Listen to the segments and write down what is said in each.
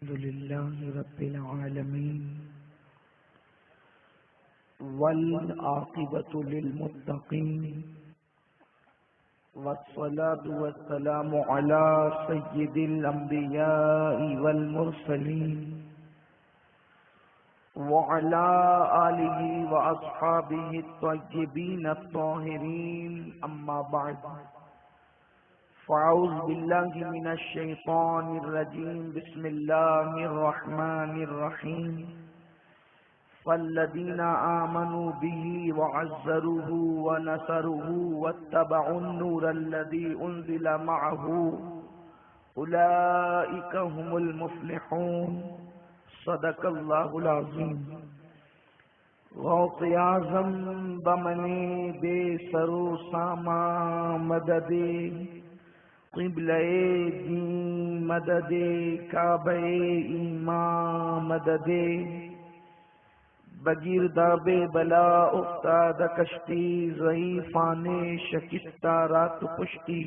لله رب العالمين والعاقبة للمتقين والصلاة والسلام على سيد الأنبياء والمرسلين وعلى آله وأصحابه الطيبين الطاهرين أما بعد فأعوذ بالله من الشيطان الرجيم بسم الله الرحمن الرحيم فالذين آمنوا به وعزروه ونصروه واتبعوا النور الذي أنزل معه أولئك هم المفلحون صدق اللہ العظیم. غوث اعظم بمنے بے سرو ساما مدد قبلہ دین مدد کعبہ ایمان مدد بگیرداب بلا افتاد کشتی ضعیفان شکستہ رات پشتی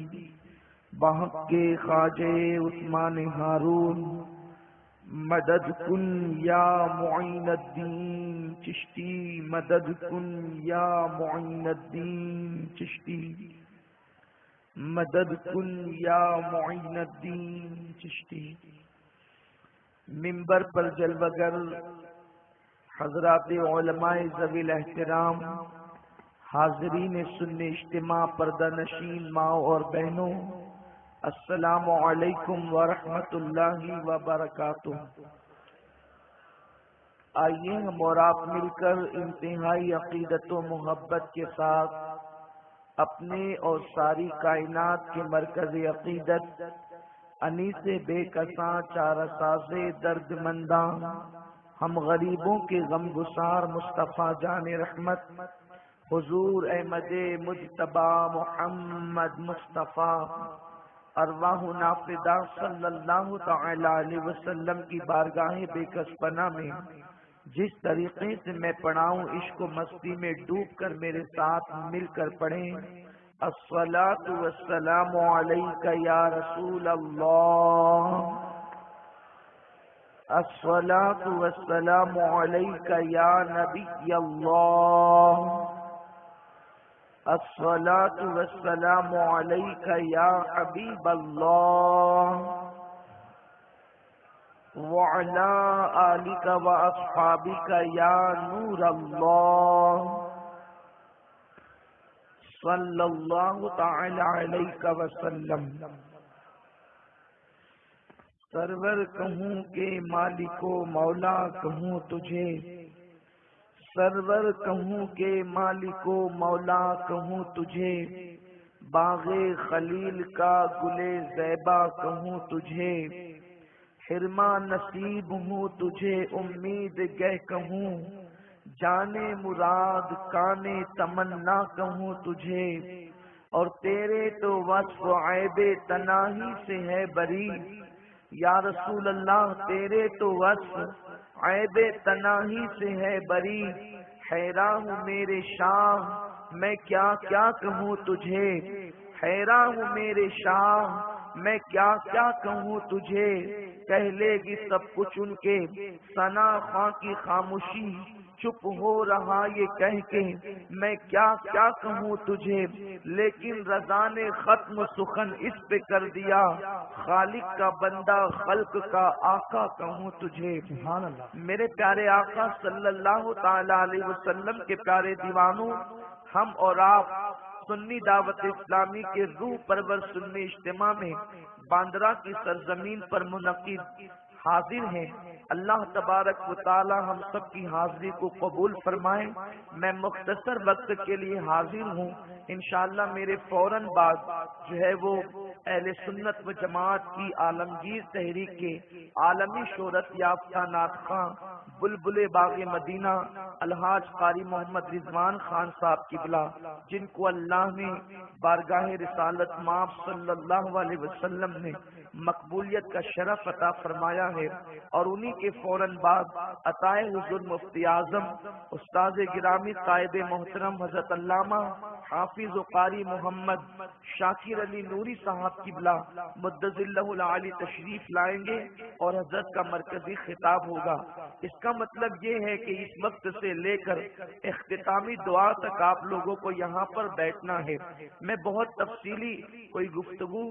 بحق کے خواجہ عثمان ہارون مدد کن یا معین الدین چشتی مدد کن یا معین الدین چشتی مدد کن یا معین الدین چشتی. منبر پر جلوگر حضرات علماء ذوی الاحترام، حاضرین سنی اجتماع، پردہ نشین ماں اور بہنوں، السلام علیکم ورحمۃ اللہ وبرکاتہ. آئیے ہم اور آپ مل کر انتہائی عقیدت و محبت کے ساتھ اپنے اور ساری کائنات کے مرکز عقیدت انیس بے کساں چارہ ساز درد منداں ہم غریبوں کے غم گسار مصطفیٰ جان رحمت حضور احمد مجتبی محمد مصطفیٰ ارواح نافدہ صلی اللہ تعالی علیہ وسلم کی بارگاہ بے کس پناہ میں جس طریقے سے میں پڑھاؤں عشق و مستی میں ڈوب کر میرے ساتھ مل کر پڑھیں. الصلاۃ والسلام علیک یا رسول اللہ، الصلاۃ والسلام علیک یا نبی اللہ، الصلاۃ والسلام علیک یا حبیب اللہ وعلی آلک واصحابک یا نور اللہ صلی اللہ تعالی علیہ وسلم. سرور کہوں کہ مالک و مولا کہوں تجھے، سرور کہوں کہ مالک و مولا کہوں تجھے، باغ خلیل کا گلے زیبا کہوں تجھے، حرما نصیب ہوں تجھے امید گہ کہوں، جانے مراد کانے تمنا کہوں تجھے، اور تیرے تو وصف عیب تناہی سے ہے بری. یا رسول اللہ تیرے تو وصف عیب تناہی سے ہے بری. حیران ہوں میرے شاہ میں کیا کیا کہوں تجھے، حیران ہوں میرے شاہ میں کیا کیا کہوں تجھے. کہہ لے گی سب کچھ ان کے ثنا خواں کی خاموشی، چپ ہو رہا یہ کہہ کے میں کیا کیا کہوں تجھے. لیکن رضا نے ختم سخن اس پہ کر دیا، خالق کا بندہ خلق کا آقا کہوں تجھے. میرے پیارے آقا صلی اللہ تعالی علیہ وسلم کے پیارے دیوانوں، ہم اور آپ سنی دعوت اسلامی کے روح پرور سنی اجتماع میں باندرا کی سرزمین پر منعقد حاضر ہیں. اللہ تبارک و تعالی ہم سب کی حاضری کو قبول فرمائے. میں مختصر وقت کے لیے حاضر ہوں. انشاءاللہ میرے فوراً بعد جو ہے وہ اہل سنت و جماعت کی عالمگیر تحریک کے عالمی شہرت یافتہ نعت خواں بلبل باغ مدینہ الحاج قاری محمد رضوان خان صاحب قبلہ، جن کو اللہ نے بارگاہ رسالت مآب صلی اللہ علیہ وسلم نے مقبولیت کا شرف عطا فرمایا ہے، اور انہی کے فوراً بعد عطائے حضور مفتی اعظم استاد گرامی قائد محترم حضرت علامہ حافظ و قاری محمد شاکر علی نوری صاحب قبلہ مدظ اللہ العالی تشریف لائیں گے اور حضرت کا مرکزی خطاب ہوگا۔ اس کا مطلب یہ ہے کہ اس وقت سے لے کر اختتامی دعا تک آپ لوگوں کو یہاں پر بیٹھنا ہے۔ میں بہت تفصیلی کوئی گفتگو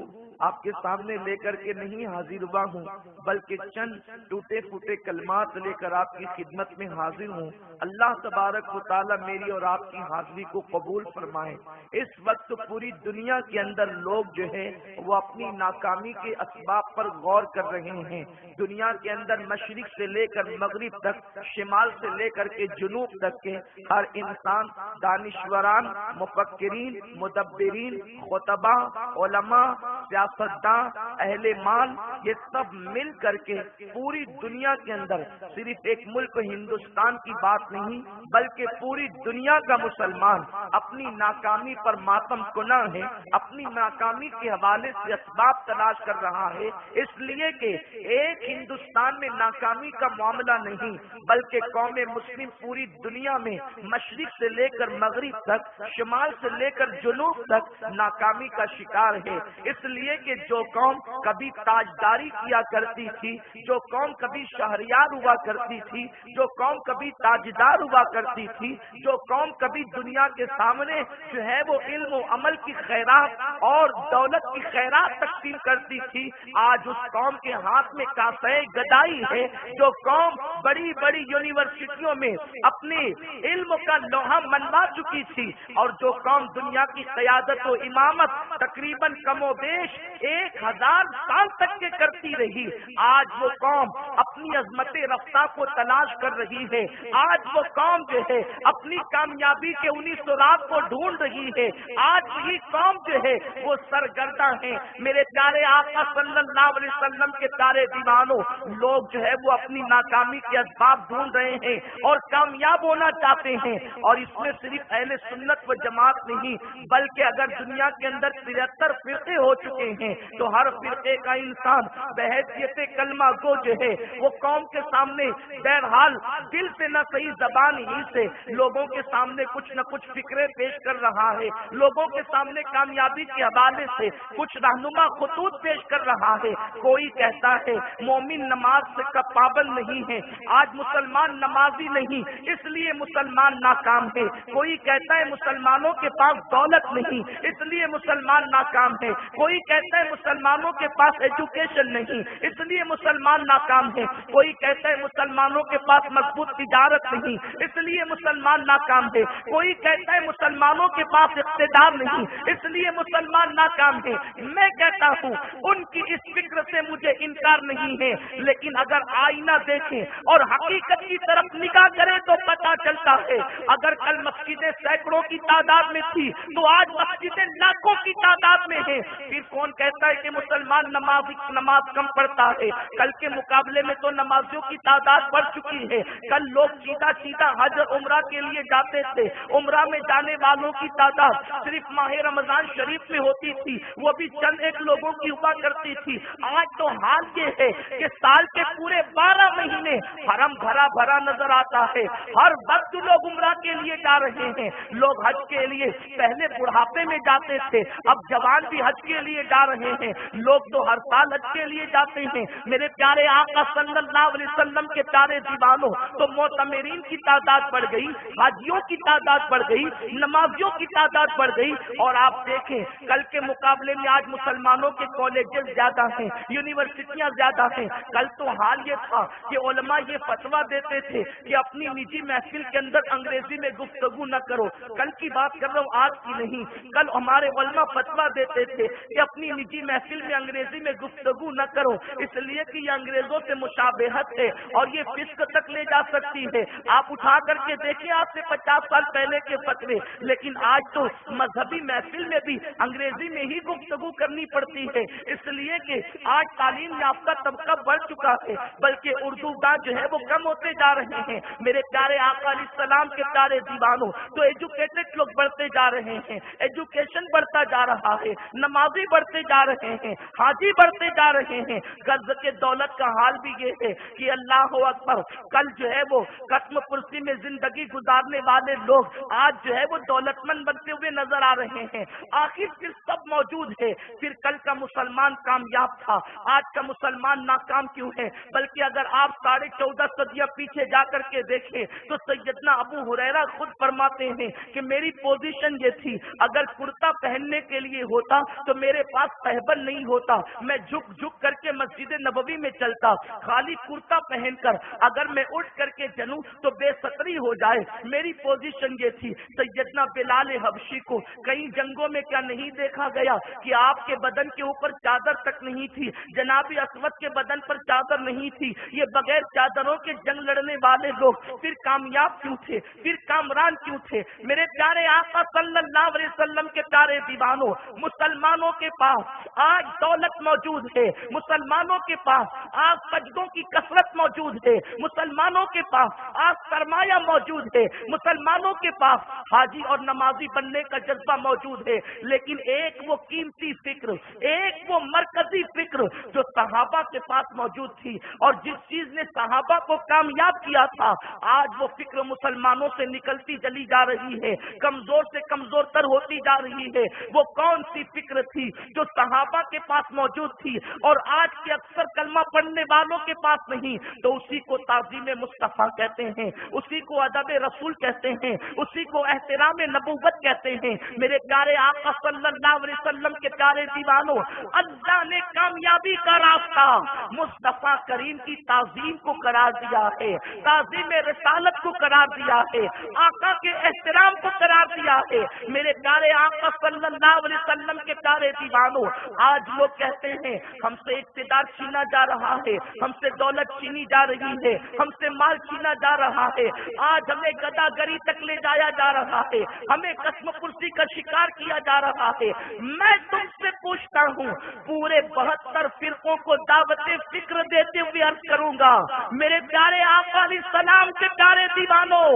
آپ کے سامنے لے کر کے نہیں حاضر ہوا ہوں، بلکہ چند ٹوٹے پھوٹے کلمات لے کر آپ کی خدمت میں حاضر ہوں۔ اللہ تبارک و تعالی میری اور آپ کی حاضری کو قبول فرمائے۔ اس وقت پوری دنیا کے اندر لوگ جو ہے وہ اپنی ناکامی کے اسباب پر غور کر رہے ہیں۔ دنیا کے اندر مشرق سے لے کر مغرب تک، شمال سے لے کر کے جنوب تک کے ہر انسان، دانشوران، مفکرین، مدبرین، خطبہ، علماء، سیاستداں، اہل مال، یہ سب مل کر کے پوری دنیا کے اندر صرف ایک ملک ہندوستان کی بات نہیں بلکہ پوری دنیا کا مسلمان اپنی ناکامی پر ماتم کنا ہے، اپنی ناکامی کے حوالے سے اسباب تلاش کر رہا ہے، اس لیے کہ ایک ہندوستان میں ناکامی کا معاملہ نہیں بلکہ قوم مسلم پوری دنیا میں مشرق سے لے کر مغرب تک، شمال سے لے کر جنوب تک ناکامی کا شکار ہے۔ اس لیے کہ جو قوم کبھی تاجداری کیا کرتی تھی، جو قوم کبھی شہریار ہوا کرتی تھی، جو قوم کبھی تاجدار ہوا کرتی تھی، جو قوم کبھی دنیا کے سامنے جو ہے وہ علم و عمل کی خیرات اور دولت کی خیرات تقسیم کرتی تھی، آج اس قوم کے ہاتھ میں کاسہ گدائی ہے۔ جو قوم بڑی بڑی یونیورسٹیوں میں اپنے علم کا لوہا منوا چکی تھی، اور جو قوم دنیا کی قیادت و امامت تقریباً کم و بیش 1000 سال تک کے کرتی رہی، آج وہ قوم اپنی عظمت رفتہ کو تلاش کر رہی ہے۔ آج وہ قوم جو ہے اپنی کامیابی کے انہی سراغ کو ڈھونڈ رہی ہے۔ آج وہی قوم جو ہے وہ سرگرداں ہے۔ میرے پیارے آقا صلی اللہ علیہ وسلم کے پیارے دیوانوں، لوگ جو ہے وہ اپنی ناکامی کے اسباب ڈھونڈ رہے ہیں اور کامیاب ہونا چاہتے ہیں، اور اس میں صرف اہل سنت و جماعت نہیں بلکہ اگر دنیا کے اندر 73 فرقے ہو چکے ہیں تو ہر فرقے کا انسان بحیثیت کلمہ گو جو ہے وہ قوم کے سامنے بہرحال دل سے نہ صحیح زبان ہی سے لوگوں کے سامنے کچھ نہ کچھ فکریں پیش کر رہا ہے، لوگوں کے سامنے کامیابی کے حوالے سے کچھ رہنما خطوط پیش کر رہا ہے۔ کوئی کہتا ہے مومن نماز کا پابند نہیں ہے، آج مسلمان نمازی نہیں اس لیے مسلمان ناکام ہے۔ کوئی کہتا ہے مسلمانوں کے پاس دولت نہیں اس لیے مسلمان ناکام ہے۔ کوئی کہتا ہے مسلمانوں کے پاس ایجوکیشن نہیں اس لیے مسلمان ناکام ہے۔ کوئی کہتا ہے مسلمانوں کے پاس مضبوط تجارت نہیں اس لیے مسلمان ناکام ہے۔ کوئی کہتا ہے مسلمانوں کے پاس اقتدار نہیں اس لیے مسلمان ناکام ہے۔ میں کہتا ہوں ان کی اس فکر سے مجھے انکار نہیں ہے، لیکن اگر آئینہ دیکھیں اور حقیقت کی طرف نگاہ کریں تو پتہ چلتا ہے اگر کل مسجدیں سینکڑوں کی تعداد میں تھی تو آج مسجدیں لاکھوں کی تعداد میں ہیں۔ پھر کون کہتا ہے کہ مسلمان نماز کم پڑھتا ہے؟ کل کے مقابلے میں تو نمازیوں کی تعداد بڑھ چکی ہے۔ کل لوگ سیدھا سیدھا حج اور عمرہ کے لیے جاتے تھے، عمرہ میں جانے والوں کی تعداد صرف ماہ رمضان شریف میں ہوتی تھی، وہ بھی چند ایک لوگوں کی ہوا کرتی تھی۔ آج تو حال یہ ہے کہ سال کے پورے 12 مہینے حرم بھرا بھرا نظر آتا ہے، ہر وقت لوگ عمرہ کے لیے جا رہے ہیں۔ لوگ حج کے لیے پہلے بڑھاپے میں جاتے تھے، اب جوان بھی حج کے لیے جا رہے ہیں۔ لوگ تو ہر سال حج کے لیے جاتے ہیں۔ میرے پیارے آقا صلی اللہ علیہ وسلم کے پیارے دیوانوں، تو معتمرین کی تعداد بڑھ گئی، حاجیوں کی تعداد بڑھ گئی، نمازیوں کی تعداد بڑھ گئی، اور آپ دیکھیں کل کے مقابلے میں آج مسلمانوں کے کالجز زیادہ ہیں، یونیورسٹیاں زیادہ ہیں۔ کل تو حال یہ تھا کہ علماء یہ فتویٰ دیتے تھے کہ اپنی نجی محفل کے اندر انگریزی میں گفتگو نہ کرو۔ کل کی بات کر رہا ہوں، آج کی نہیں۔ کل ہمارے علماء فتویٰ دیتے تھے کہ اپنی نجی محفل میں انگریزی میں گفتگو نہ کرو، اس لیے کہ یہ انگریزوں سے مشابہت ہے اور یہ فسق تک لے جا سکتی ہے۔ آپ اٹھا کر کے دیکھیں آج سے 50 سال پہلے کے فتوے، لیکن آج تو مذہبی محفل میں بھی انگریزی میں ہی گفتگو کرنی پڑتی ہے، اس لیے کہ آج تعلیم یافتہ طبقہ بڑھ چکا ہے، بلکہ اردو داں جو ہے وہ کم ہوتے جا رہے ہیں۔ میرے پیارے آقا علیہ السلام کے پیارے دیوانوں، تو ایجوکیٹڈ لوگ بڑھتے جا رہے ہیں، ایجوکیشن بڑھتا جا رہا ہے، نمازی بڑھتے بڑھتے جا رہے ہیں، حاجی بڑھتے جا رہے ہیں۔ غرض کے دولت کا حال بھی یہ ہے کہ اللہ اکبر، کل جو ہے وہ قسم پرسی میں زندگی گزارنے والے لوگ آج جو ہے وہ دولت مند بنتے ہوئے نظر آ رہے ہیں۔ آخر پھر سب موجود ہے، پھر کل کا مسلمان کامیاب تھا، آج کا مسلمان ناکام کیوں ہے؟ بلکہ اگر آپ 14.5 صدیاں پیچھے جا کر کے دیکھیں تو سیدنا ابو ہریرہ خود فرماتے ہیں کہ میری پوزیشن یہ تھی، اگر کرتا پہننے کے لیے ہوتا تو میرے پاس پہبند نہیں ہوتا، میں جھک جھک کر کے مسجد نبوی میں چلتا، خالی کرتا پہن کر اگر میں اٹھ کر کے چلوں تو بے ستری ہو جائے، میری پوزیشن یہ تھی۔ سیدنا بلال حبشی کو کئی جنگوں میں کیا نہیں دیکھا گیا کہ آپ کے بدن کے اوپر چادر تک نہیں تھی، جناب اسود کے بدن پر چادر نہیں تھی، یہ بغیر چادروں کے جنگ لڑنے والے لوگ پھر کامیاب کیوں تھے، پھر کامران کیوں تھے؟ میرے پیارے آقا صلی اللہ علیہ وسلم کے پیارے دیوانوں، مسلمانوں کے پاس آج دولت موجود ہے، مسلمانوں کے پاس آج سجدوں کی کثرت موجود ہے، مسلمانوں کے پاس آج سرمایہ موجود ہے، مسلمانوں کے پاس حاجی اور نمازی بننے کا جذبہ موجود ہے، لیکن ایک وہ قیمتی فکر، ایک وہ مرکزی فکر جو صحابہ کے پاس موجود تھی اور جس چیز نے صحابہ کو کامیاب کیا تھا، آج وہ فکر مسلمانوں سے نکلتی چلی جا رہی ہے، کمزور سے کمزور تر ہوتی جا رہی ہے۔ وہ کون سی فکر تھی جو صحابہ کے پاس موجود تھی اور آج کے اکثر کلمہ پڑھنے والوں کے پاس نہیں؟ تو اسی کو تعظیم مصطفیٰ کہتے ہیں، اسی کو ادب رسول کہتے ہیں، اسی کو احترام نبوت کہتے ہیں۔ میرے پیارے آقا صلی اللہ علیہ وسلم کے پیارے دیوانوں، اللہ نے کامیابی کا راستہ مصطفیٰ کریم کی تعظیم کو قرار دیا ہے، تعظیم رسالت کو قرار دیا ہے، آقا کے احترام کو قرار دیا ہے۔ میرے پیارے آقا صلی اللہ علیہ وسلم کے پیارے دیوانوں، آج لوگ کہتے ہیں ہم سے اقتدار چھینا جا رہا ہے، ہم سے دولت چھینی جا رہی ہے، ہم سے مال چھینا جا رہا ہے، آج ہمیں گداگری تک لے جایا جا رہا ہے، ہمیں قسم پرسی کا شکار کیا جا رہا ہے۔ میں تم سے پوچھتا ہوں، پورے 72 فرقوں کو دعوت فکر دیتے ہوئے عرض کروں گا، میرے پیارے آقا علیہ السلام کے پیارے دیوانوں،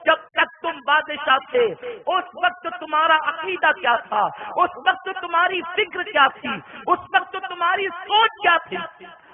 جب تک تم بادشاہ تھے اس وقت تمہارا عقیدہ کیا تھا، اس وقت تمہاری فکر کیا تھی، اس وقت تمہاری سوچ کیا تھی؟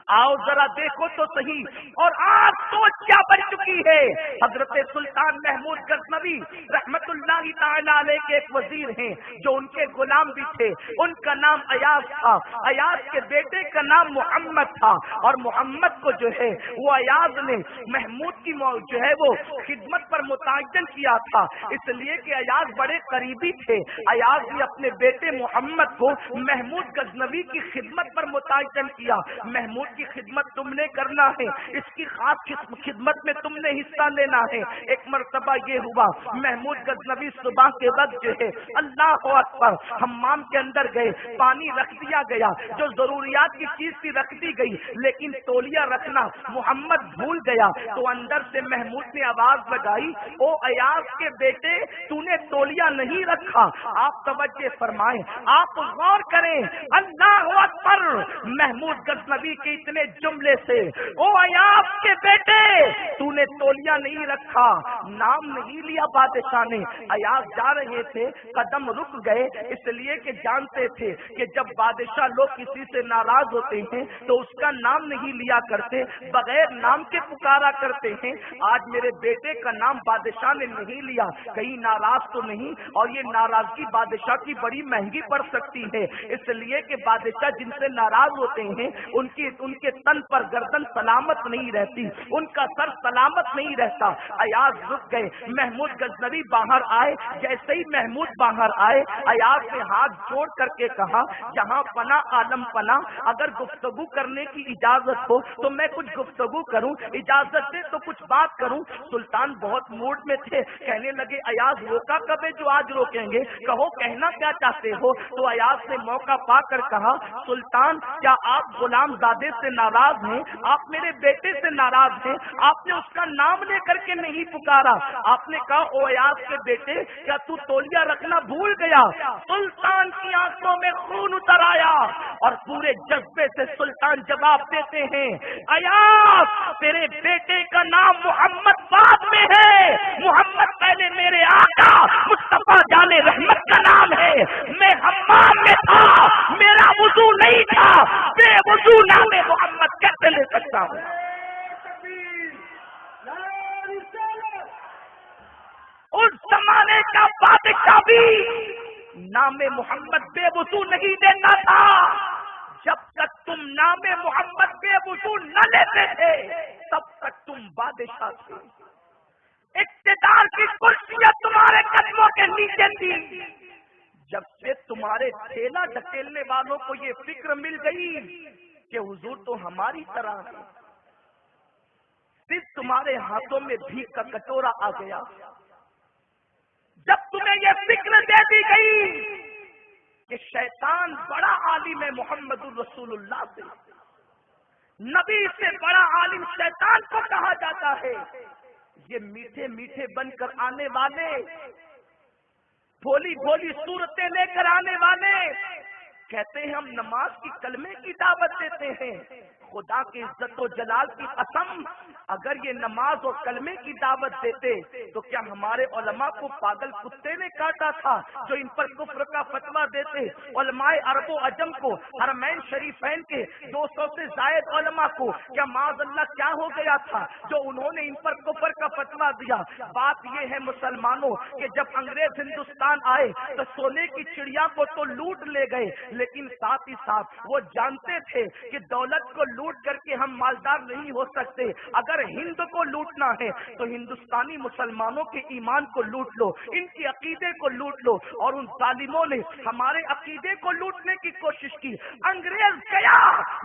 آؤ ذرا دیکھو تو صحیح، اور آج سوچ کیا بن چکی ہے۔ حضرت سلطان محمود غزنوی رحمت اللہ تعالی علیہ کے ایک وزیر ہیں جو ان کے غلام بھی تھے، ان کا نام ایاز تھا، ایاز کے بیٹے کا نام محمد تھا، اور محمد کو جو ہے وہ ایاز نے محمود کی جو ہے وہ خدمت پر متعین کیا تھا، اس لیے کہ ایاز بڑے قریبی تھے۔ ایاز نے اپنے بیٹے محمد کو محمود غزنوی کی خدمت پر متعین کیا۔ محمود کی خدمت تم نے کرنا ہے، اس کی خاص خدمت میں تم نے حصہ لینا ہے۔ ایک مرتبہ یہ ہوا، محمود غزنوی صبح کے وقت جو ہے اللہ اکبر حمام کے اندر گئے، پانی رکھ دیا گیا، جو ضروریات کی چیز تھی رکھ دی گئی، لیکن تولیہ رکھنا محمد بھول گیا، تو اندر سے محمود نے آواز لگائی، او ایاز کے بیٹے تو نے تولیہ نہیں رکھا۔ آپ توجہ فرمائیں، آپ غور کریں، اللہ اکبر، محمود غزنوی کے اتنے جملے سے، او ایاز کے بیٹے تو نے تولیہ نہیں رکھا، نام نہیں لیا بادشاہ نے۔ ایاز جا رہے تھے، قدم رک گئے، اس لیے کہ جانتے تھے کہ جب بادشاہ لوگ کسی سے ناراض ہوتے ہیں تو اس کا نام نہیں لیا کرتے، بغیر نام کے پکارا کرتے ہیں۔ آج میرے بیٹے کا نام بادشاہ نے نہیں لیا، کہیں ناراض تو نہیں، اور یہ ناراضگی بادشاہ کی بڑی مہنگی پڑ سکتی ہے، اس لیے کہ بادشاہ جن سے ناراض ہوتے ہیں ان کے تن پر گردن سلامت نہیں رہتی، ان کا سر سلامت نہیں رہتا۔ ایاز رک گئے، محمود غزنوی باہر آئے، جیسے ہی محمود باہر آئے، ایاز نے ہاتھ جوڑ کر کے کہا، جہاں پناہ عالم پناہ، اگر گفتگو کرنے کی اجازت ہو تو میں کچھ گفتگو کروں، اجازت دے تو کچھ بات کروں۔ سلطان بہت موڈ میں تھے، کہنے لگے ایاز روکا کب ہے جو آج روکیں گے، کہو کہنا کیا چاہتے ہو؟ تو ایاز نے موقع پا کر کہا، سلطان کیا آپ غلام زادے سے ناراض ہیں؟ آپ میرے بیٹے سے ناراض ہیں؟ آپ نے اس کا نام لے کر کے نہیں پکارا، آپ نے کہا او ایاز کے بیٹے کیا تو تولیہ رکھنا بھول گیا؟ سلطان کی آنکھوں میں خون اتر آیا اور پورے جذبے سے سلطان جواب دیتے ہیں، ایاز تیرے بیٹے کا نام محمد بعد میں ہے، محمد پہلے میرے آقا مصطفیٰ جان رحمت کا نام ہے۔ میں حمام میں تھا، میرا وضو وضو نام محمد کیسے لے سکتا ہوں؟ اس زمانے کا بادشاہ بھی نام محمد بے وضو نہیں دیتا تھا. جب تک تم نام محمد بے وضو نہ لیتے تھے تب تک تم بادشاہ تھے. اقتدار کی کرسیاں تمہارے قدموں کے نیچے تھی. جب سے تمہارے ٹھیلا ڈھکیلنے والوں کو یہ فکر مل گئی کہ حضور تو ہماری طرح ہے، صرف تمہارے ہاتھوں میں بھیک کا کٹورا آ گیا. جب تمہیں یہ فکر دے دی گئی کہ شیطان بڑا عالم ہے محمد الرسول اللہ سے، نبی سے بڑا عالم شیطان کو کہا جاتا ہے، یہ میٹھے میٹھے بن کر آنے والے، بھولی بھولی صورتیں لے کر آنے والے کہتے ہیں ہم نماز کی کلمے کی دعوت دیتے ہیں. خدا کی عزت و جلال کی قسم، اگر یہ نماز اور کلمے کی دعوت دیتے تو کیا ہمارے علماء کو پاگل کتے نے کاٹا تھا جو ان پر کفر کا فتویٰ دیتے؟ علماء عرب و عجم کو، حرمین شریفین کے 200 سے زائد علماء کو کیا معاذ اللہ کیا ہو گیا تھا جو انہوں نے ان پر کفر کا فتویٰ دیا؟ بات یہ ہے مسلمانوں کہ جب انگریز ہندوستان آئے تو سونے کی چڑیا کو تو لوٹ لے گئے، لیکن ساتھ ہی ساتھ وہ جانتے تھے کہ دولت کو لوٹ کر کے ہم مالدار نہیں ہو سکتے. اگر ہند کو لوٹنا ہے تو ہندوستانی مسلمانوں کے ایمان کو لوٹ لو، ان کے عقیدے کو لوٹ لو. اور ان ظالموں نے ہمارے عقیدے کو لوٹنے کی کوشش کی. انگریز گیا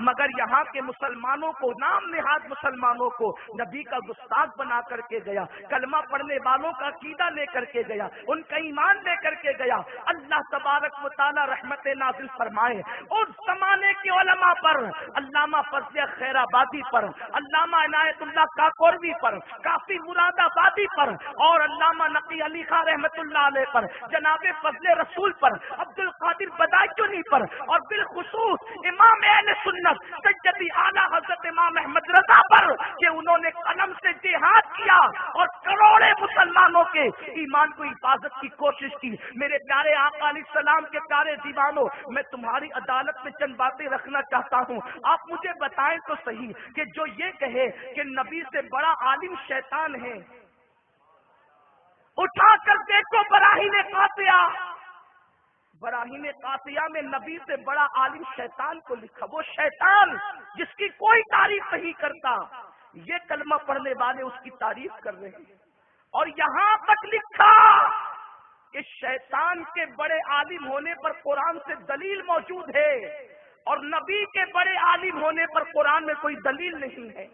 مگر یہاں کے مسلمانوں کو، نام نہاد مسلمانوں کو نبی کا گستاخ بنا کر کے گیا، کلمہ پڑھنے والوں کا عقیدہ لے کر کے گیا، ان کا ایمان لے کر کے گیا. اللہ تبارک و تعالی رحمت نازل فرمائے اس زمانے کے علماء پر، علامہ فضل خیر آبادی پر، علامہ عنایت اللہ کاکوروی پر، کافی مراد آبادی پر، اور علامہ نقی علی خان رحمت اللہ علیہ پر، جناب فضل رسول پر، عبد القادر بدایچنی پر، اور بالخصوص امام اہل سنت سیدی اعلیٰ حضرت امام احمد رضا پر کہ انہوں نے قلم سے جہاد کیا اور کروڑے مسلمانوں کے ایمان کو حفاظت کی کوشش کی. میرے پیارے آقا علیہ السلام کے پیارے دیوانوں، میں تمہاری عدالت میں چند باتیں رکھنا چاہتا ہوں. آپ مجھے بتائیں تو صحیح کہ جو یہ کہے کہ نبی سے بڑا عالم شیطان ہے، اٹھا کر دیکھو براہین قاطعہ، براہین قاطعہ میں نبی سے بڑا عالم شیطان کو لکھا. وہ شیطان جس کی کوئی تعریف نہیں کرتا، یہ کلمہ پڑھنے والے اس کی تعریف کر رہے ہیں. اور یہاں تک لکھا کہ شیطان کے بڑے عالم ہونے پر قرآن سے دلیل موجود ہے اور نبی کے بڑے عالم ہونے پر قرآن میں کوئی دلیل نہیں ہے.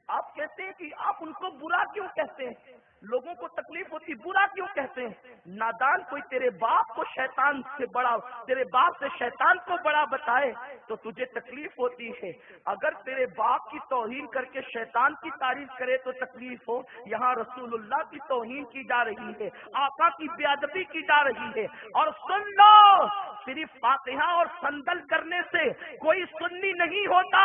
آپ کہتے ہیں کہ آپ ان کو برا کیوں کہتے ہیں؟ لوگوں کو تکلیف ہوتی، برا کیوں کہتے ہیں؟ نادان کوئی تیرے باپ کو شیطان سے بڑا، تیرے باپ سے شیطان کو بڑا بتائے تو تجھے تکلیف ہوتی ہے. اگر تیرے باپ کی توہین کر کے شیطان کی تعریف کرے تو تکلیف ہو. یہاں رسول اللہ کی توہین کی جا رہی ہے، آقا کی بے ادبی کی جا رہی ہے. اور سن لو، صرف فاتحہ اور سندل کرنے سے کوئی سنی نہیں ہوتا.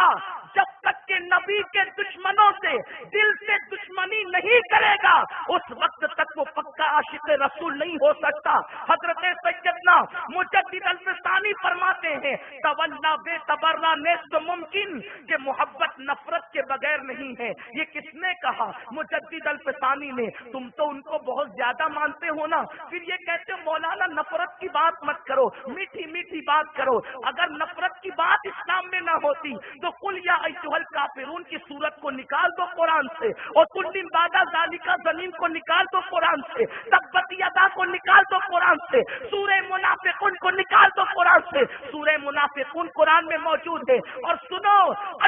جب تک کہ نبی کے دشمنوں سے دل سے دشمنی نہیں کرے گا اس وقت تک وہ پکا عاشق رسول نہیں ہو سکتا. حضرت سیدنا مجدد الفسانی فرماتے ہیں تولا بے تبرا نیست ممکن، کہ محبت نفرت کے بغیر نہیں ہے. یہ کس نے کہا؟ مجدد الفسانی نے. تم تو ان کو بہت زیادہ مانتے ہو نا، پھر یہ کہتے ہو مولانا نفرت کی بات مت کرو، میٹھی میٹھی بات کرو. اگر نفرت کی بات اسلام میں نہ ہوتی تو قل یا ایھا الکافرون کی صورت کو نکال دو قرآن سے، اور کل بعد ذالک زمین کو نکال دو قرآن سے، تبت یدا کو نکال دو قرآن سے، سورہ منافقون کو نکال دو قرآن سے. سورہ منافقون قرآن میں موجود ہے. اور سنو،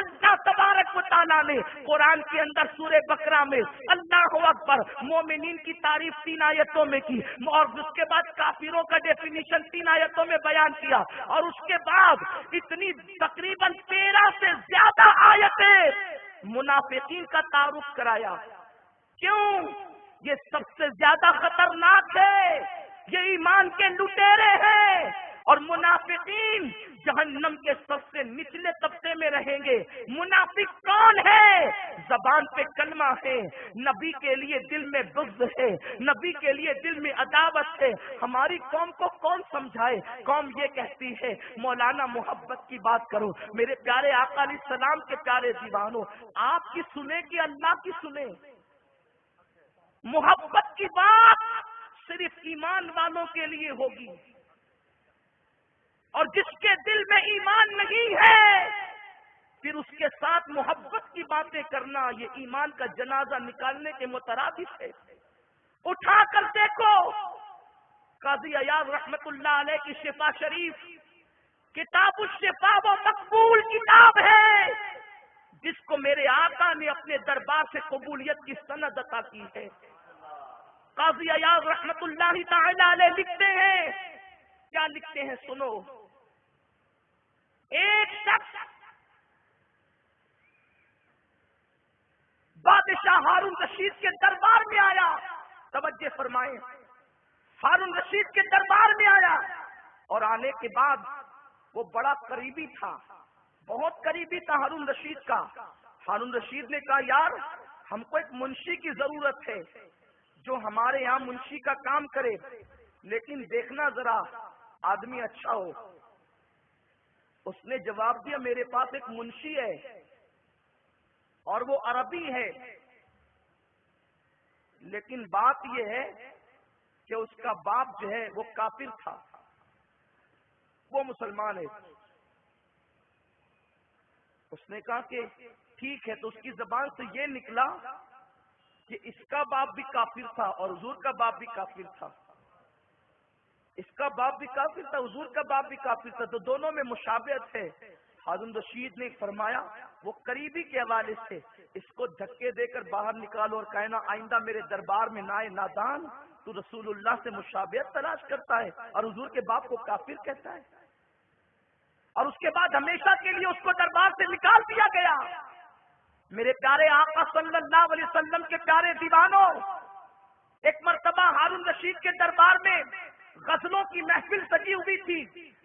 اللہ تبارک و تعالیٰ نے قرآن کے اندر سورہ بقرہ میں اللہ اکبر مومنین کی تعریف 3 آیتوں میں کی، اور اس کے بعد کافروں کا ڈیفینیشن 3 آیتوں میں بیان کیا، اور اس کے بعد اتنی تقریباً 13 سے زیادہ آیتیں منافقین کا تعارف کرایا. کیوں؟ یہ سب سے زیادہ خطرناک ہے، یہ ایمان کے لٹیرے ہیں. اور منافقین جہنم کے سب سے نچلے طبقے میں رہیں گے. منافق کون ہے؟ زبان پہ کلمہ ہے، نبی کے لیے دل میں بغض ہے، نبی کے لیے دل میں عداوت ہے، ہماری قوم کو کون سمجھائے؟ قوم یہ کہتی ہے مولانا محبت کی بات کرو۔ میرے پیارے آقا علیہ السلام کے پیارے دیوانوں، آپ کی سنے کہ اللہ کی سنے؟ محبت کی بات صرف ایمان والوں کے لیے ہوگی، اور جس کے دل میں ایمان نہیں ہے پھر اس کے ساتھ محبت کی باتیں کرنا یہ ایمان کا جنازہ نکالنے کے مترادف ہے۔ اٹھا کر دیکھو قاضی عیاض رحمت اللہ علیہ کی شفا شریف، کتاب الشفا وہ مقبول کتاب ہے جس کو میرے آقا نے اپنے دربار سے قبولیت کی سند عطا کی ہے۔ قاضی عیاض رحمت اللہ تعالی علیہ لکھتے ہیں، کیا لکھتے ہیں سنو۔ ایک شخص بادشاہ ہارون رشید کے دربار میں آیا، توجہ فرمائیں، ہارون رشید کے دربار میں آیا، اور آنے کے بعد وہ بڑا قریبی تھا، بہت قریبی تھا ہارون رشید کا۔ ہارون رشید نے کہا یار ہم کو ایک منشی کی ضرورت ہے جو ہمارے یہاں منشی کا کام کرے، لیکن دیکھنا ذرا آدمی اچھا ہو۔ اس نے جواب دیا میرے پاس ایک منشی ہے اور وہ عربی ہے، لیکن بات یہ ہے کہ اس کا باپ جو ہے وہ کافر تھا، وہ مسلمان ہے۔ اس نے کہا کہ ٹھیک ہے، تو اس کی زبان سے یہ نکلا کہ اس کا باپ بھی کافر تھا اور حضور کا باپ بھی کافر تھا، اس کا باپ بھی کافر تھا، حضور کا باپ بھی کافر تھا، تو دونوں میں مشابہت ہے۔ ہارون رشید نے فرمایا وہ قریبی کے حوالے سے اس کو دھکے دے کر باہر نکالو اور کہنا آئندہ میرے دربار میں نہ آئے نادان، تو رسول اللہ سے مشابہت تلاش کرتا ہے اور حضور کے باپ کو کافر کہتا ہے۔ اور اس کے بعد ہمیشہ کے لیے اس کو دربار سے نکال دیا گیا۔ میرے پیارے آقا صلی اللہ علیہ وسلم کے پیارے دیوانوں، ایک مرتبہ ہارون رشید کے دربار میں غزلوں کی محفل سجی ہوئی تھی،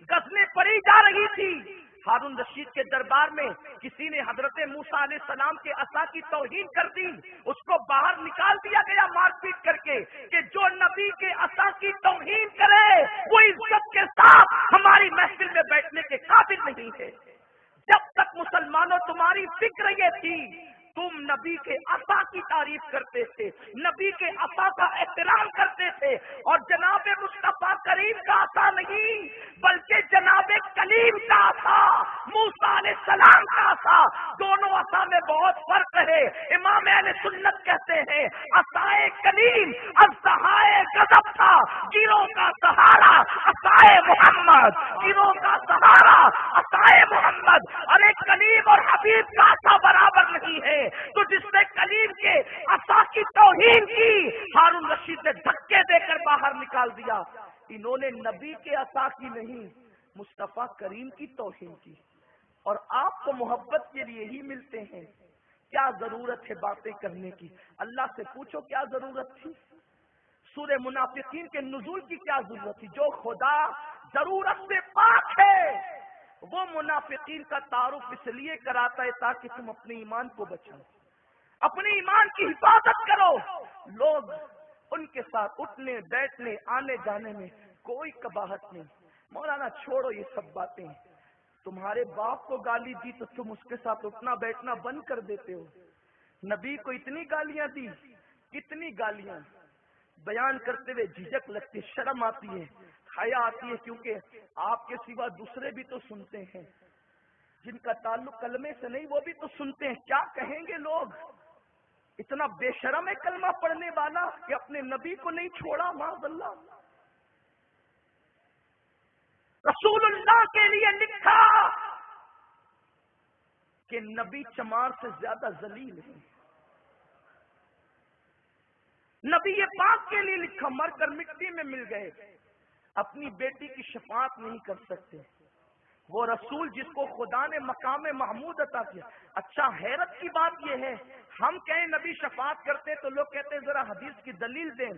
غزلیں پڑھی جا رہی تھی۔ ہارون رشید کے دربار میں کسی نے حضرت موسیٰ علیہ السلام کے عصا کی توہین کر دی، اس کو باہر نکال دیا گیا مار پیٹ کر کے کہ جو نبی کے عصا کی توہین کرے وہ عزت کے ساتھ ہماری محفل میں بیٹھنے کے قابل نہیں ہے۔ جب تک مسلمانوں تمہاری فکر یہ تھی تم نبی کے عصا کی تعریف کرتے تھے، نبی کے عصا کا احترام کرتے تھے، اور جناب مصطفیٰ کریم کا عصا نہیں بلکہ جناب کلیم کا عصا، موسیٰ علیہ السلام کا عصا، دونوں عصا میں بہت فرق ہے۔ امام اہل سنت کہتے ہیں عصائے کلیم اژدہائے غضب تھا، گیروں کا سہارا عصائے محمد، گیروں کا سہارا عصائے محمد، ارے کلیم اور حبیب کا عصا برابر نہیں ہے۔ تو جس نے کلیم کے عصا کی توہین کی ہارون رشید نے دھکے دے کر باہر نکال دیا۔ انہوں نے نبی کے عصا کی نہیں مصطفیٰ کریم کی توہین کی، اور آپ کو محبت کے لیے ہی ملتے ہیں۔ کیا ضرورت ہے باتیں کرنے کی؟ اللہ سے پوچھو کیا ضرورت تھی؟ سورہ منافقین کے نزول کی کیا ضرورت تھی؟ جو خدا ضرورت سے پاک ہے وہ منافقین کا تعارف اس لیے کراتا ہے تاکہ تم اپنے ایمان کو بچاؤ، اپنے ایمان کی حفاظت کرو۔ لوگ ان کے ساتھ اٹھنے بیٹھنے آنے جانے میں کوئی قباحت نہیں۔ مولانا چھوڑو یہ سب باتیں، تمہارے باپ کو گالی دی تو تم اس کے ساتھ اٹھنا بیٹھنا بند کر دیتے ہو۔ نبی کو اتنی گالیاں دی، کتنی گالیاں، بیان کرتے ہوئے جھجک لگتی، شرم آتی ہے، حیا آتی ہے، کیونکہ آپ کے سوا دوسرے بھی تو سنتے ہیں، جن کا تعلق کلمے سے نہیں وہ بھی تو سنتے ہیں۔ کیا کہیں گے لوگ؟ اتنا بے شرم ہے کلمہ پڑھنے والا کہ اپنے نبی کو نہیں چھوڑا، معاذ اللہ۔ رسول اللہ کے لیے لکھا کہ نبی چمار سے زیادہ ذلیل ہے۔ نبی پاک کے لیے لکھا مر کر مٹی میں مل گئے، اپنی بیٹی کی شفاعت نہیں کر سکتے، وہ رسول جس کو خدا نے مقام محمود عطا کیا۔ اچھا حیرت کی بات یہ ہے ہم کہیں نبی شفاعت کرتے تو لوگ کہتے ذرا حدیث کی دلیل دیں،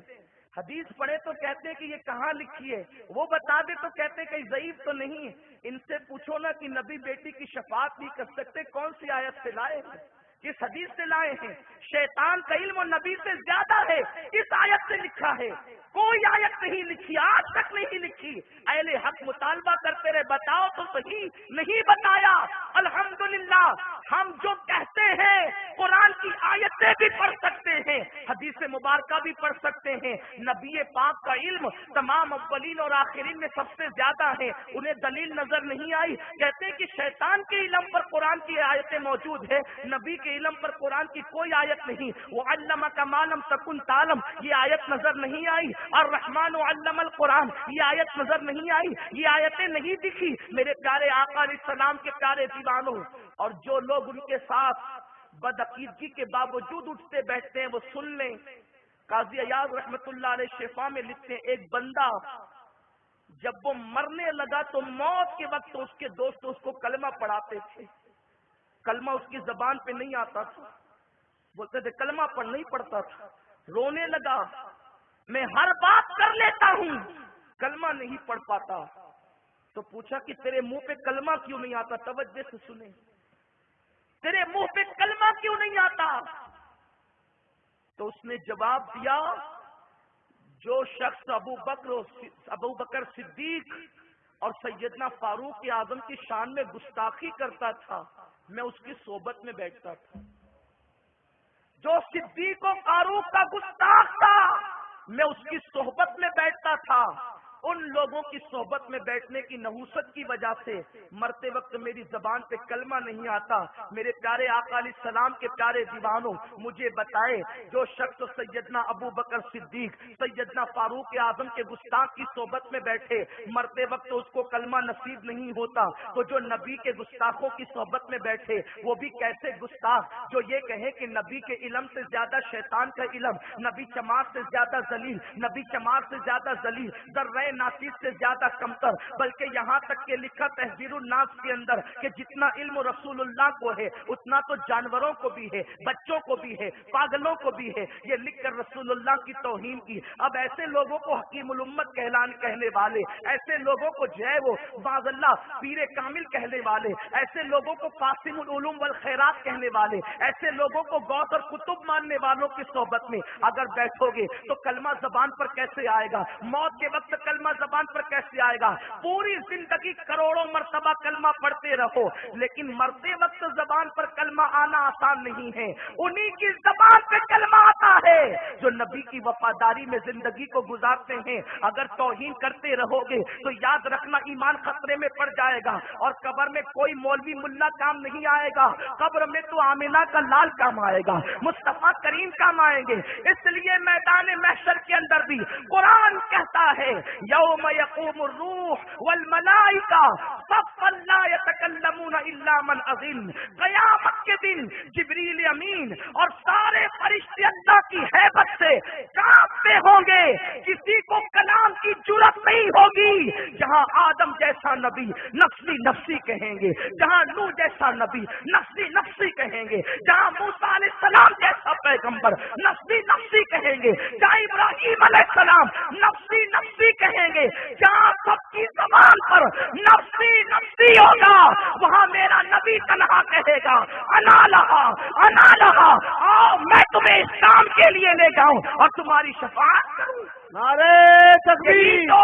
حدیث پڑھے تو کہتے کہ یہ کہاں لکھی ہے، وہ بتا دے تو کہتے کہیں ضعیف تو نہیں۔ ان سے پوچھو نا کہ نبی بیٹی کی شفاعت نہیں کر سکتے، کون سی آیت سے لائے؟ جس حدیث سے لائے ہیں شیطان کا علم و نبی سے زیادہ ہے، اس آیت سے لکھا ہے۔ کوئی آیت نہیں لکھی، آج تک نہیں لکھی۔ اہل حق مطالبہ کرتے رہے بتاؤ تو صحیح، نہیں بتایا۔ الحمدللہ ہم جو کہتے ہیں قرآن کی آیتیں بھی پڑھ سکتے ہیں، حدیث مبارکہ بھی پڑھ سکتے ہیں۔ نبی پاک کا علم تمام اولین اور آخرین میں سب سے زیادہ ہے، انہیں دلیل نظر نہیں آئی۔ کہتے ہیں کہ شیطان کے علم پر قرآن کی آیتیں موجود ہے، نبی کے علم پر قرآن کی کوئی آیت نہیں۔ وَعَلَّمَكَ مَا لَمْ تَكُنْ تَعْلَمْ یہ آیت نظر نہیں آئی۔ الرحمن علم القرآن یہ آیت نظر نہیں آئی، یہ آیتیں نہیں دکھی۔ میرے پیارے آقا علیہ السلام کے پیارے دیوانوں، اور جو لوگ ان کے ساتھ بدعقیدگی کے باوجود اٹھتے بیٹھتے ہیں وہ سن لیں۔ قاضی ایاز رحمت اللہ علیہ شفا میں لکھتے ہیں ایک بندہ جب وہ مرنے لگا تو موت کے وقت اس کے دوست اس کو کلمہ پڑھاتے تھے، کلمہ اس کی زبان پہ نہیں آتا تھا، بولتے تھے کلمہ پڑھ نہیں پڑتا تھا۔ رونے لگا، میں ہر بات کر لیتا ہوں کلمہ نہیں پڑھ پاتا۔ تو پوچھا کہ تیرے منہ پہ کلمہ کیوں نہیں آتا؟ توجہ سے سنیں، تیرے منہ پہ کلمہ کیوں نہیں آتا؟ تو اس نے جواب دیا، جو شخص ابو بکر صدیق اور سیدنا فاروق اعظم کی شان میں گستاخی کرتا تھا میں اس کی صحبت میں بیٹھتا تھا، جو صدیق و فاروق کا گستاخ تھا میں اس کی صحبت میں بیٹھتا تھا۔ ان لوگوں کی صحبت میں بیٹھنے کی نحوست کی وجہ سے مرتے وقت میری زبان پہ کلمہ نہیں آتا۔ میرے پیارے آقا علیہ السلام کے پیارے دیوانوں، مجھے بتائے جو شخص سیدنا ابو بکر صدیق سیدنا فاروق اعظم کے گستاخ کی صحبت میں بیٹھے مرتے وقت اس کو کلمہ نصیب نہیں ہوتا، تو جو نبی کے گستاخوں کی صحبت میں بیٹھے وہ بھی کیسے گستاخ جو یہ کہے کہ نبی کے علم سے زیادہ شیطان کا علم، نبی چمار سے زیادہ ذلیل، نبی چمار سے زیادہ ذلیل، ذرہ ناقص سے زیادہ کمتر، بلکہ یہاں تک کہ لکھا تحذیر الناس کے اندر کہ جتنا علم رسول اللہ کو ہے اتنا تو جانوروں کو بھی ہے، بچوں کو بھی ہے، پاگلوں کو بھی ہے۔ یہ لکھ کر رسول اللہ کی توہین کی۔ اب ایسے لوگوں کو حکیم الامت کہنے والے، ایسے لوگوں کو جو ہے وہ باذ اللہ پیر کامل کہنے والے، ایسے لوگوں کو قاسم العلوم والخیرات کہنے والے، ایسے لوگوں کو غوث اور قطب ماننے والوں کی صحبت میں اگر بیٹھو گے تو کلمہ زبان پر کیسے آئے گا؟ موت کے وقت کلمہ زبان پر کیسے آئے گا؟ پوری زندگی کروڑوں مرتبہ کلمہ پڑھتے رہو لیکن مرتے وقت زبان پر کلمہ آنا آسان نہیں ہے۔ انہی کی زبان پہ کلمہ آتا ہے جو نبی کی وفاداری میں زندگی کو گزارتے ہیں۔ اگر توہین کرتے رہو گے تو یاد رکھنا ایمان خطرے میں پڑ جائے گا، اور قبر میں کوئی مولوی ملا کام نہیں آئے گا، قبر میں تو آمینہ کا لال کام آئے گا، مصطفیٰ کریم کام آئیں گے۔ اس لیے میدان محشر کے اندر بھی قرآن کہتا ہے یوم یقوم الروح والملائکہ صفا لا یتکلمون الا من اذن، قیامت کے دن جبریل امین اور سارے فرشتے اللہ کی ہیبت سے کانپتے ہوں گے، کسی کو کلام کی جرأت نہیں ہوگی۔ جہاں آدم جیسا نبی نفسی نفسی کہیں گے، جہاں نوح جیسا نبی نفسی نفسی کہیں گے، جہاں موسیٰ علیہ السلام جیسا پیغمبر نفسی نفسی کہیں گے، جہاں ابراہیم علیہ السلام نفسی نفسی کہیں گے، جہاں سب کی زبان پر نفسی نفسی ہوگا وہاں میرا نبی تنہا کہے گا انا لہا انا لہا، آؤ میں تمہیں اسلام کے لیے لے جاؤں اور تمہاری شفاعت کروں۔ نعرہ تکبیر!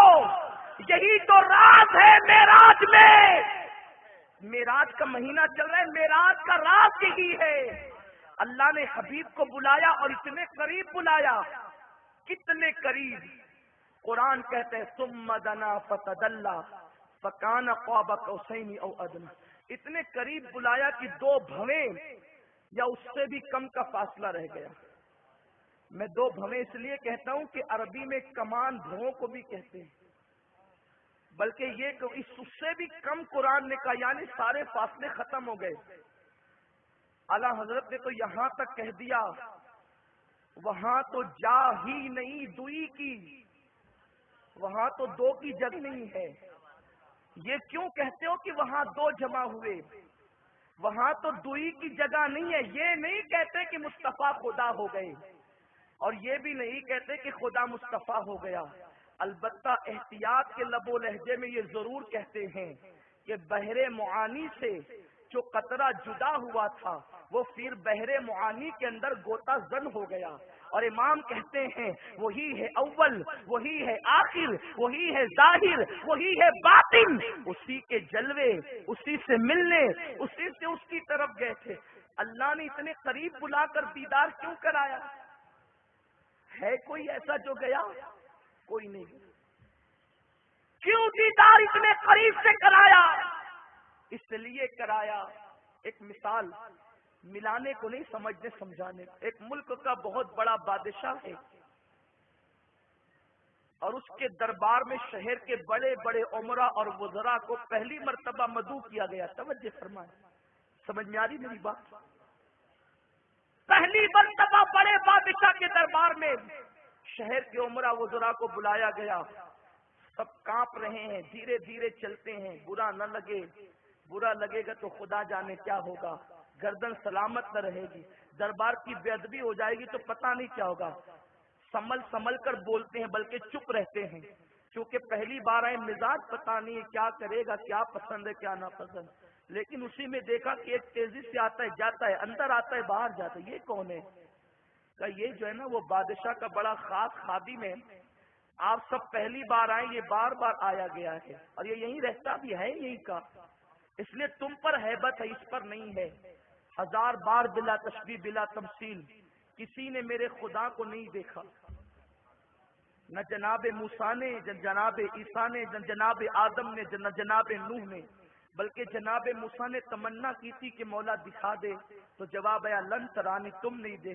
یہی تو راز ہے معراج میں۔ معراج کا مہینہ چل رہا ہے، معراج کا راز یہی ہے۔ اللہ نے حبیب کو بلایا اور اتنے قریب بلایا، کتنے قریب۔ قرآن کہتے ہیں ثم دنا فتدلی فکان قاب قوسین او ادنی، اتنے قریب بلایا کہ دو بھویں یا اس سے بھی کم کا فاصلہ رہ گیا۔ میں دو بھویں اس لیے کہتا ہوں کہ عربی میں کمان بھووں کو بھی کہتے ہیں، بلکہ یہ کہ اس سے بھی کم قرآن نے کہا، یعنی سارے فاصلے ختم ہو گئے۔ اعلیٰ حضرت نے تو یہاں تک کہہ دیا وہاں تو جا ہی نہیں دوئی کی، وہاں تو دو کی جگہ نہیں ہے۔ یہ کیوں کہتے ہو کہ وہاں دو جمع ہوئے؟ وہاں تو دوئی کی جگہ نہیں ہے۔ یہ نہیں کہتے کہ مصطفیٰ خدا ہو گئے، اور یہ بھی نہیں کہتے کہ خدا مصطفیٰ ہو گیا۔ البتہ احتیاط کے لب و لہجے میں یہ ضرور کہتے ہیں کہ بحر معانی سے جو قطرہ جدا ہوا تھا وہ پھر بحر معانی کے اندر گوتا زن ہو گیا. اور امام کہتے ہیں وہی ہے اول، وہی ہے آخر، وہی ہے ظاہر، وہی ہے باطن. اسی کے جلوے، اسی سے ملنے، اسی سے اس کی طرف گئے تھے. اللہ نے اتنے قریب بلا کر دیدار کیوں کرایا؟ ہے کوئی ایسا جو گیا؟ کوئی نہیں. کیوں دیدار اتنے قریب سے کرایا؟ اس لیے کرایا. ایک مثال ملانے کو نہیں، سمجھنے سمجھانے. ایک ملک کا بہت بڑا بادشاہ ہے اور اس کے دربار میں شہر کے بڑے بڑے عمرا اور وزراء کو پہلی مرتبہ مدعو کیا گیا. توجہ فرمائیں، سمجھ میں آ رہی میری بات؟ پہلی مرتبہ بڑے بادشاہ کے دربار میں شہر کے عمرا وزراء کو بلایا گیا. سب کانپ رہے ہیں، دھیرے دھیرے چلتے ہیں. برا نہ لگے، برا لگے گا تو خدا جانے کیا ہوگا. گردن سلامت نہ رہے گی، دربار کی بے ادبی ہو جائے گی تو پتہ نہیں کیا ہوگا. سنبھل کر بولتے ہیں بلکہ چپ رہتے ہیں، کیونکہ پہلی بار آئے، مزاج پتہ نہیں ہے کیا کرے گا، کیا پسند ہے کیا ناپسند. لیکن اسی میں دیکھا کہ ایک تیزی سے آتا ہے جاتا ہے، اندر آتا ہے باہر جاتا ہے. یہ کون ہے؟ کہ یہ جو ہے نا وہ بادشاہ کا بڑا خاص خادم ہے. آپ سب پہلی بار آئے، یہ بار بار آیا گیا ہے اور یہ یہیں رہتا بھی ہے یہیں کا. اس لیے تم پر ہیبت ہے، اس پر نہیں ہے. 1000 بار بلا تشبیہ بلا تمثیل کسی نے میرے خدا کو نہیں دیکھا. نہ جناب موسیٰ نے، نہ جناب عیسیٰ نے، نہ جناب آدم نے، نہ جناب نوح نے. بلکہ جناب موسیٰ نے تمنا کی تھی کہ مولا دکھا دے، تو جواب آیا لن ترانی، تم نہیں دیکھ